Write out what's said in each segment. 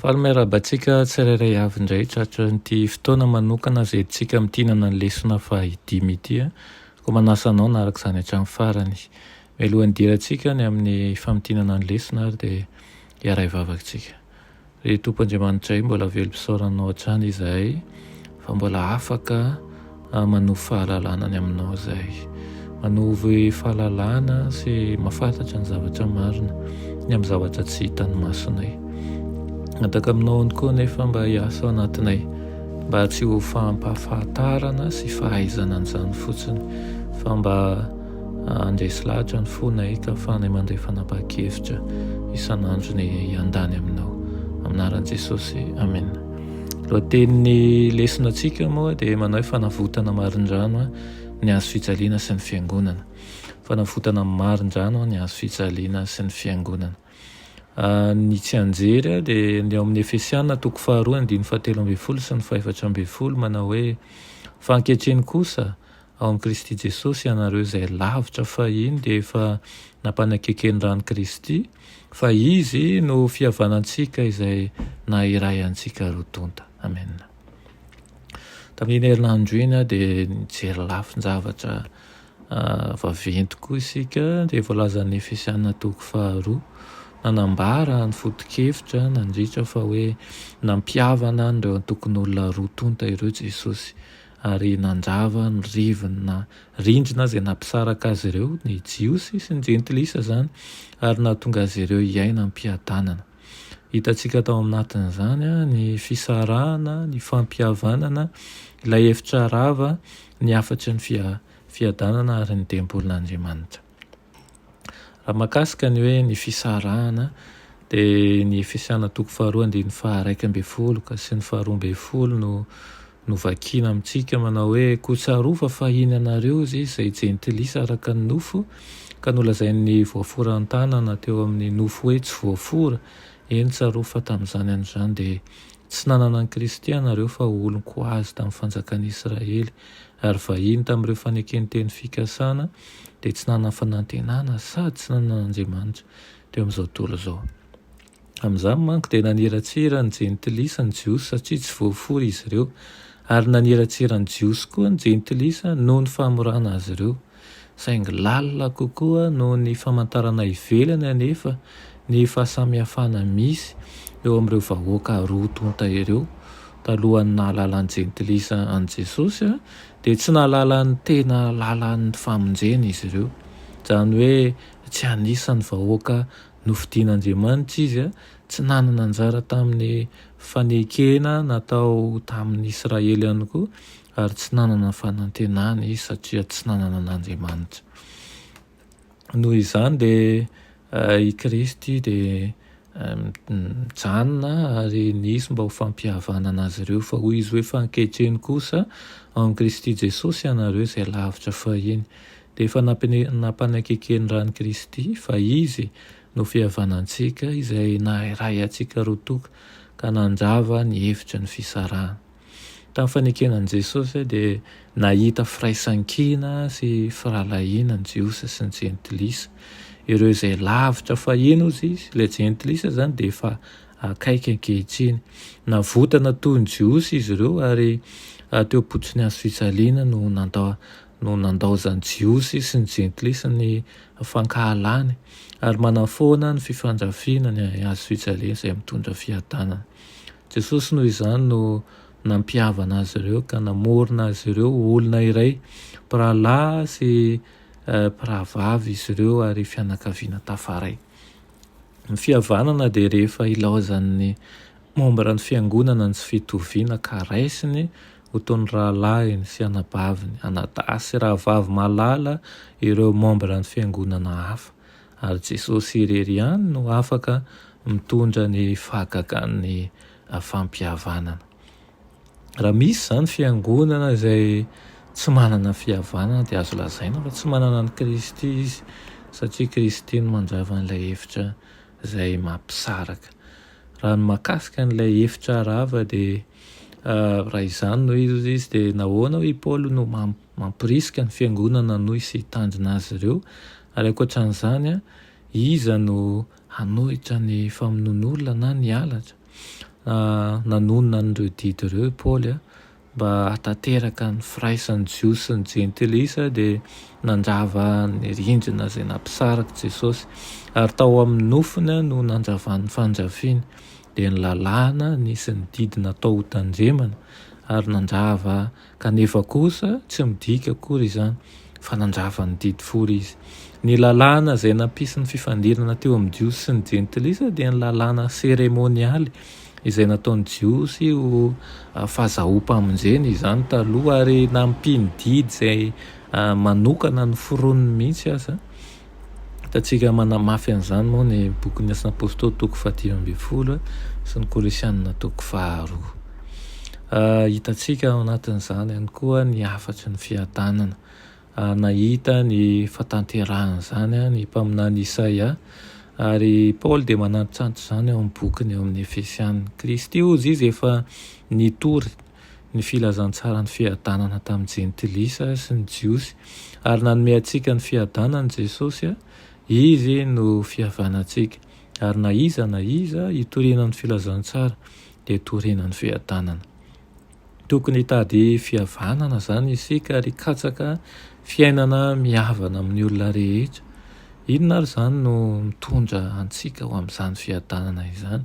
Faly-miarabantsika tsirairay avy indray tratra n'ity fotoana manokana izay tsika mitinana ny lesona fahadimy ity a. Koa manasa anao naraka izany hatramin'ny farany. Mialohan'ny dirantsika ny amin'ny famitinana ny lesona ary dia hiaray vavatsika. Ry Tompoandriamanitra mbola velom-pisaoranao hatrany izahay fa mbola afaka manovo fahalalana ny aminao izahay. Manovy fahalalana sy mahafantatra ny zavatra marina ny amin'ny zavatra tsy hitan'ny masonay. Nataka aminao ihany koa nefa mba hiasa ao anatinay mba tsy ho fampahafantarana sy fahaizana an'izany fotsiny fa mba andresy lahatra ny fonay ka ahafahanay mandray fanapa-kevitra isan'andro ny andany aminao. Aminaran'i Jesosy, amen. Lohatenin'ny lesonantsika moa dia manao hoe fanavotana marin-drano ny hazo fijaliana sy ny fiangonana. Fanavotana marin-drano ny hazo fijaliana sy ny fiangonana. Ny tsy anjery dia ny ao amin'ny Efesiana 2:7-7 sy ny 4:11 manao hoe fa ankehitriny kosa ao amin'i Kristy Jesosy ianareo izay lavitra fahiny dia efa nampanan-keken'ny rano Kristy fa izy no fihavanantsika izay nahiray antsika rotonta. Amen. Tamin'iny herinandro iny dia nijery lafin-javatra vaventy koa isika dia voalazan'ny Efesiana 2:2 nanambara ny foto-kevitra nandritra fa hoe nampihavana ireo antokony olona rotonta ireo Jesosy ary nandrava ny rindrina izay nampisaraka azy ireo ny jiosy sy ny jentilisa izany ary nahatonga azy ireo hiaina ampiadanana. Hitantsika tao aminatin'izany ny fisarahana, ny fampihavanana, ilay hevitra rava, ny afatry ny fiadanana ary ny tempolin'Andriamanitra. Raha mahakasika ny hoe ny fisarahana dia ny Efesiana 2:2-1:10 ka sy ny 4:12 no vakiana amintsika manao hoe koa tsarova fahiny anareo izay jentilisa araka ny nofo ka nolazain'ny voaforan-tanana teo amin'ny nofo hoe tsy voafora. Eny tsarofa tamin'izany an'izany dia tsy nanana ny Kristy anareo fa olon-ko azy tamin'ny fanjakan'i Israely ary vahiny tamin'ireo fanekeny-teny fikasana dia tsy nanana fanantenana sady tsy nanana Andriamanitra teo amin'izao tontolo izao. Amin'izany manko dia naniratsira ny jentilisa ny jiosy satria tsy voafora izy ireo ary naniratsira ny jiosy koa ny jentilisa noho ny famorana azy ireo. Saingy lalina kokoa noho ny famantarana ivelany anefa ny fahasamihafana misy eo amin'ireo vahoaka rotonta ireo. Talohan'ny nahalala ny jentilisa an'i Jesosy dia tsy nahalala ny tena lalan'ny famonjena izy ireo. Izany hoe tsy anisan'ny vahoaka nofidian'Andriamanitra izy, tsy nanana anjara tamin'ny fanekena natao tamin'ny Israely ihany koa ary tsy nanana fanantenana izy satria tsy nanana an'Andriamanitra. Noho izany dia i Kristy dia mijanona ary nisy mba ho fampihavanana azy ireo fa hoy izy hoe fa ankehitriny kosa ao amin'i Kristy Jesosy ianareo izay lavitra fahiny dia efa nampanan-keken'ny rano Kristy fa izy no fihavanantsika izay nahiray antsika rotoka ka nandrava ny hevitra ny fisarahana. Tamin'ny fanekenan'i Jesosy dia nahita firaisan-kina sy firalahiana ny jiosy sy ny jentilisa. Ireo izay lavitra fahiny izy, ilay jentilisa izany dia efa akaiky ankehitriny. Navotana toy ny jiosy izy ireo ary teo am-potsiny hazo fijaliana no nandaozan'ny jiosy sy ny jentilisa ny fankahalany ary manafoana ny fifandrafiana ny hazo fijaliana izay mitondra fiadanana. Jesosy noho izany no nampihavana azy ireo ka namorona azy ireo olona iray, mpirahalahy sy mpirahavavy izy ireo ary fianakaviana tafaray. Ny fihavanana dia rehefa ilaozan'ny momba ny fiangonana ny tsy fitoviana ka raisiny ho toy ny rahalahiny sy anabaviny, anadasy sy rahavavy malala ireo momba ny fiangonana hafa ary Jesosy irery ihany no afaka mitondra ny fahagagan'ny fampihavanana. Raha misy izany fiangonana izay tsy manana fihavanana dia azo lazaina fa tsy manana ny Kristy izy satria Kristy no mandrava an'ilay hevitra izay mampisaraka. Raha ny mahakasika an'ilay hevitra rava dia raha izany no izy dia nahoana hoe i Paoly no mampirisika ny fiangonana noho sy hitandrina azy ireo ary ankoatran'izany iza no hanohitra ny famonoan'olona na ny halatra. nanonona n'ireo didy ireo Paoly mba hatateraka ny firaisany Jiosy sy ny jentilisa dia nanjava ny rindrina izay nampisaraka Jesosy ary tao amin'ny nofiny no nanjavan'ny fanjaviany dia ny lalàna nisy ny didy natao ho tandremana ary nanjava kanefa kosa tsy midika akory izany fa nanjava ny didy fora izy. Ny lalàna izay nampisy ny fifandirana teo amin'ny Jiosy sy ny jentilisa dia ny lalàna seremonialy izay nataony Jiosy ho fahazahoam-pamonjena izany taloha ary nampiny didy izay manokana ny foroniny mihitsy aza. Hitantsika manamafy an'izany moa ny bokin'ny Asina Apôstôly toko 10 sy ny Kolosianina toko 2. Hitantsika ao anatin'izany ihany koa ny afatry ny fiadanana. Nahita ny fatanterahana izany ny mpaminany Isaia ary Paoly dia manatitranitra izany ao amin'ny bokiny eo amin'ny Efesianina. Kristy ozy izy efa nitory ny filazantsara ny fiadanana tamin'ny jentilisa sy ny Jiosy ary nanome antsika ny fiadanany Jesosy izy no fihavanantsika ary na iza hitoriana ny filazantsara dia toriana ny fiadanana. Tokony hitady fihavanana izany isika ary katsaka fiainana mihavana amin'ny olona rehetra. Inona ary izany no mitondra antsika ho amin'izany fiadanana izany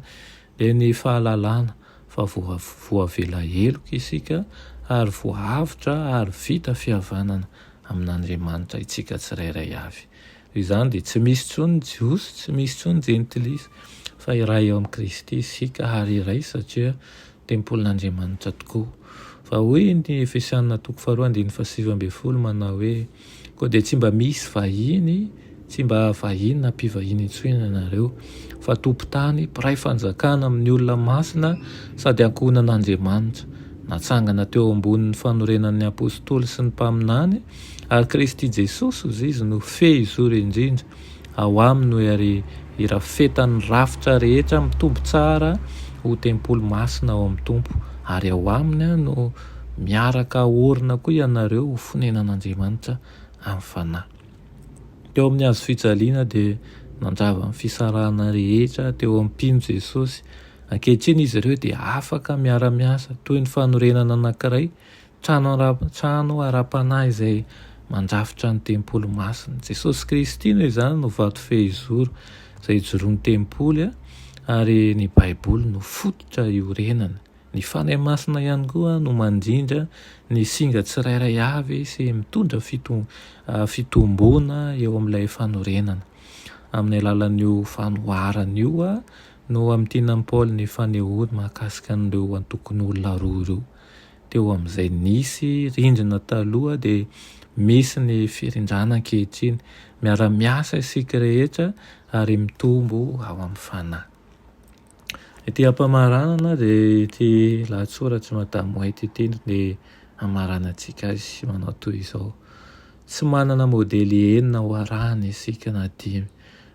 dia ny fahalalana fa voavela heloka isika ary voavitra ary vita fihavanana amin'Andriamanitra itsika tsirairay avy. Izany dia tsy misy intsony Jiosy, tsy misy intsony jentilisa fa iray ao amin'ny Kristy isika ary iray satria tempolin'Andriamanitra tokoa. Fa hoy ny Efesianina toko 2:7 manao hoe koa dia tsy mba misy vahiny, tsy mba vahiny na mpivahiny intsony ianareo fa tompon-tany, mpiray fanjakana amin'ny olona masina sady ankohonan'Andriamanitra, natsangana teo ambonin'ny fanorenan'ny apôstôly sy ny mpaminany ary Kristy Jesosy ozy izy no fehizory indrindra ao aminy no ary irafetan'ny rafitra rehetra mitombo tsara ho tempoly masina ao amin'ny tompo ary ao aminy no miaraka orina koa ianareo ho fonenan'Andriamanitra amin'ny fanahy. Teo amin'ny hazo fijaliana dia nanjava ny fisarahana rehetra teo ampino Jesosy. Ankehitriny izy ireo dia afaka miara-miasa toy ny fanorenana anankiray, trano ara-panahy izay mandrafitra ny tempoly masina. Jesosy Kristy no izany no vato fehizoro izay ijoroan'ny tempoly ary ny Baiboly no fototra iorenana. Ny fanahy masina ihany koa no mandrindra ny singa tsirairay avy sy mitondra fitombona eo amin'ilay fanorenana. Amin'ny alalan'io fanoharana io no amitianan'i Paoly ny fanehoany mahakasika an'ireo antokony olona roa ireo. Teo amin'izay nisy rindrina taloha dia misy ny firindrana ankehitriny. Miara-miasa isika rehetra ary mitombo ao amin'ny fanahy. Ity ampamaranana dia ity lahatsoratra Madamo White ity dia hamarana antsika azy manao toy izao: tsy manana modely enina ho arahana isika na dimy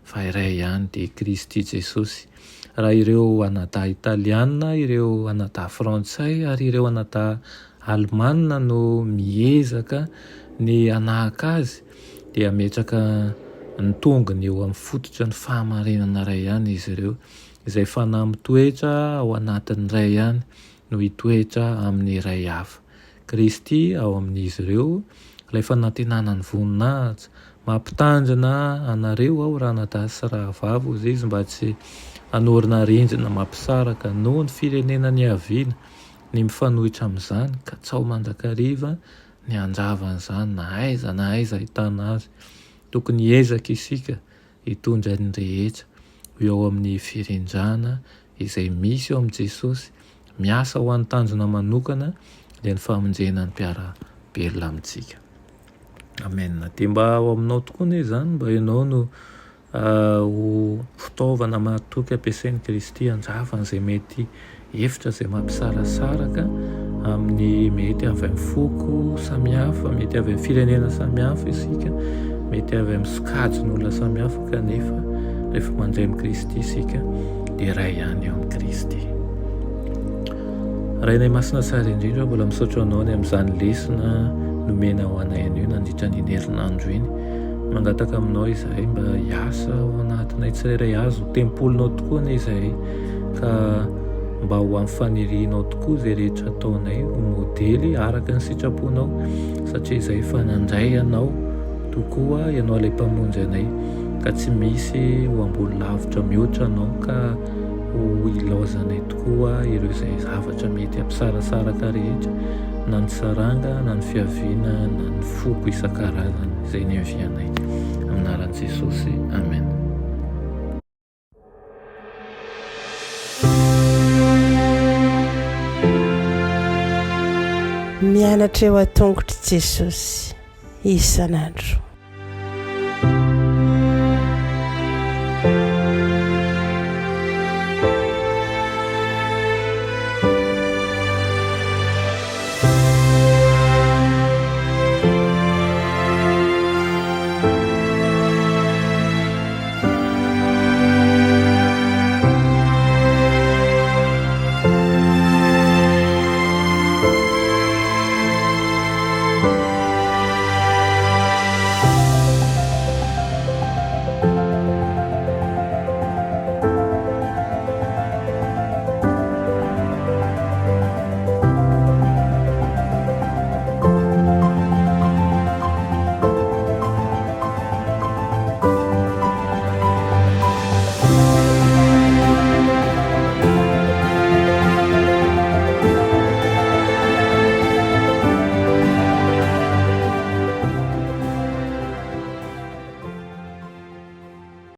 fa iray ihany dia Kristy Jesosy. Raha ireo anadà Italiana, ireo anadà Frantsay ary ireo anadà Alemana no miezaka ny hanahaka azy dia ametraka ny tongony eo amin'ny fototra ny fahamarinana iray ihany izy ireo, izay fanahy mitoetra ao anatin'ny iray ihany no hitoetra amin'ny iray hafa. Kristy ao amin'izy ireo, ilay fanantenana ny voninahitra, mampitandrina anareo aho raha nadahy sy raha vavo izay izy mba tsy hanorina rindrina mampisaraka noho ny firenena ny haviana ny mifanohitra amin'izany ka tsy ao mandrakariva ny anjavan'izany na aiza ahitana azy. Tokony hiezaka isika hitondra ny rehetra eo amin'ny firindrana izay misy eo amin'i Jesosy, miasa ho an'ny tanjona manokana dia ny famonjena ny mpiara-belona amintsika. Amen. Dia mba ao aminao tokoa ne izany mba ianao no ho fitaovana mahatoky ampiasain'i Kristy hanjavana izay mety hevitra izay mampisarasaraka amin'ny mety avy amin'ny foko samihafa, mety avy amin'ny firenena samihafa isika, mety avy amin'ny sokajin'olona samihafa kanefa rehefa mandray amin'ny Kristy isika dia iray ihany eo amin'ny Kristy. Rainay masina tsara indrindra mbola misaotra anao ny amin'izany lesona nomena ho anay anio nandritra ny herinandro iny. Mangataka aminao izahay mba hiasa ao anatinay tsirairay azo, tempolinao tokoa ny izahay ka mba mba ho amin'ny fanirianao tokoa izay rehetra ataonay ho modely araka ny sitraponao, satria izay efa nandray ianao tokoa ianao ilay mpamonjy anay, ka tsy misy ho ambony lavitra mihoatra anao ka ho ilaozanay tokoa ireo izay zavatra mety ampisarasaraka rehetra, na ny saranga na ny fiaviana na ny foko isan-karazany izay ny avianay, amin'ny anaran'i Jesosy, amen. Mianatra eo an-tongotry Jesosy isan'andro.